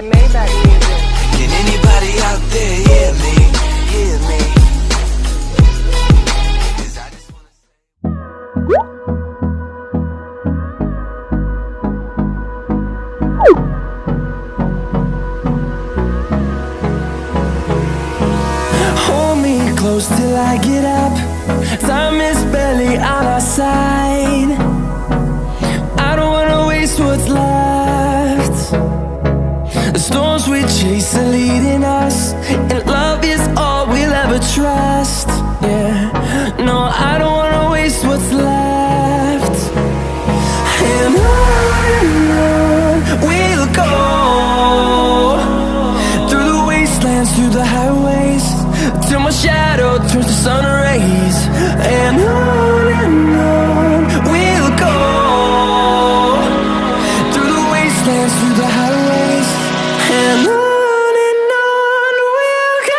Maybach music. Can anybody out there hear me? Hear me? 'Cause I just wanna Hold me close till I get up. Time is barely on our side. I don't wanna waste what's left. The storms we chase are leading us, and love is all we'll ever trust. Yeah, no, I don't wanna waste what's left. And on we'll go, through the wastelands, through the highways, till my shadow turns to sun rays. And on we'll go, through the wastelands, through the highways, and on we'll go.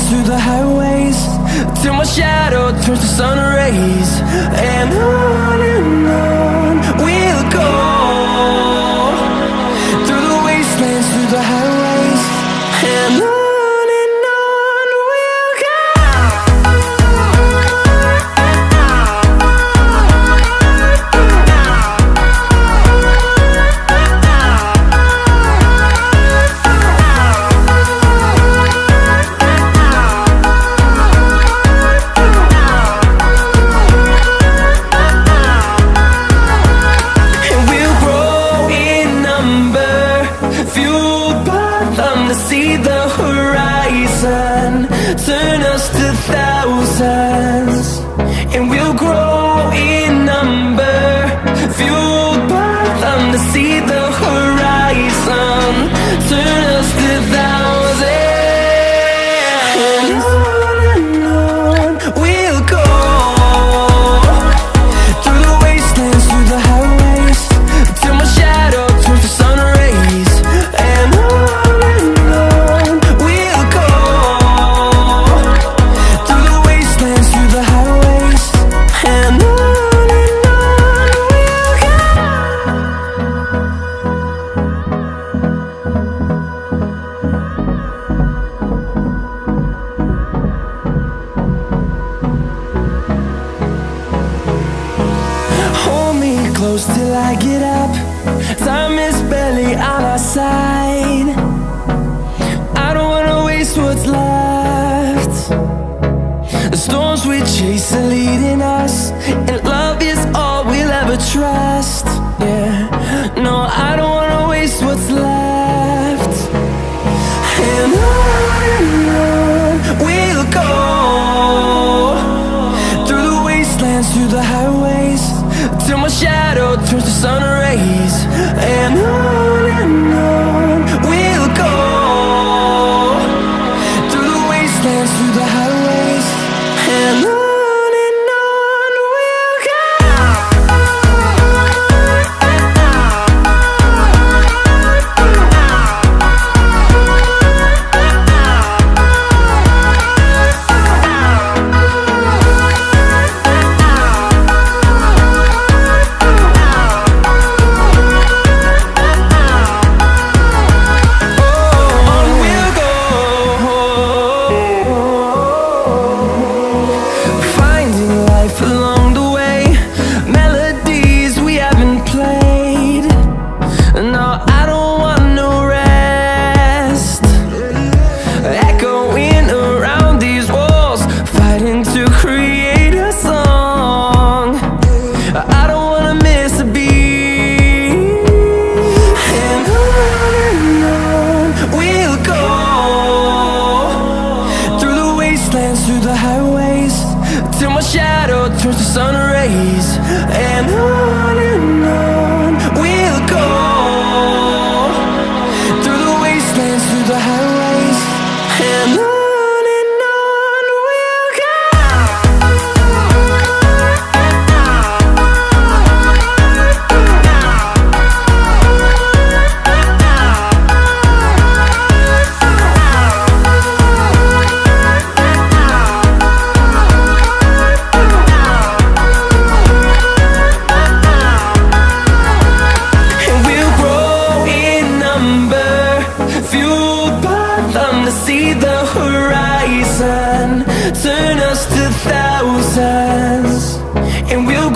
Through the highways, till my shadow turns to sun rays. And on we'll go, through the wastelands, through the highways, and on we'll go. See the horizon, turn us to thousands, and we'll grow in number, fueled by them. To see the horizon, turn us to thousands, and on we'll go, through the wastelands, through the highways, till my shadow turns to sun rays. And close till I get up. Time is barely on our side. I don't wanna waste what's left. The storms we chase are leading us, and love is all we'll ever trust. Yeah, no, I don't wanna waste what's left. And on we'll go, through the wastelands, through the highways, till my shadow turns to sun rays. And on fueled by them to see the horizon, turn us to thousands, and we'll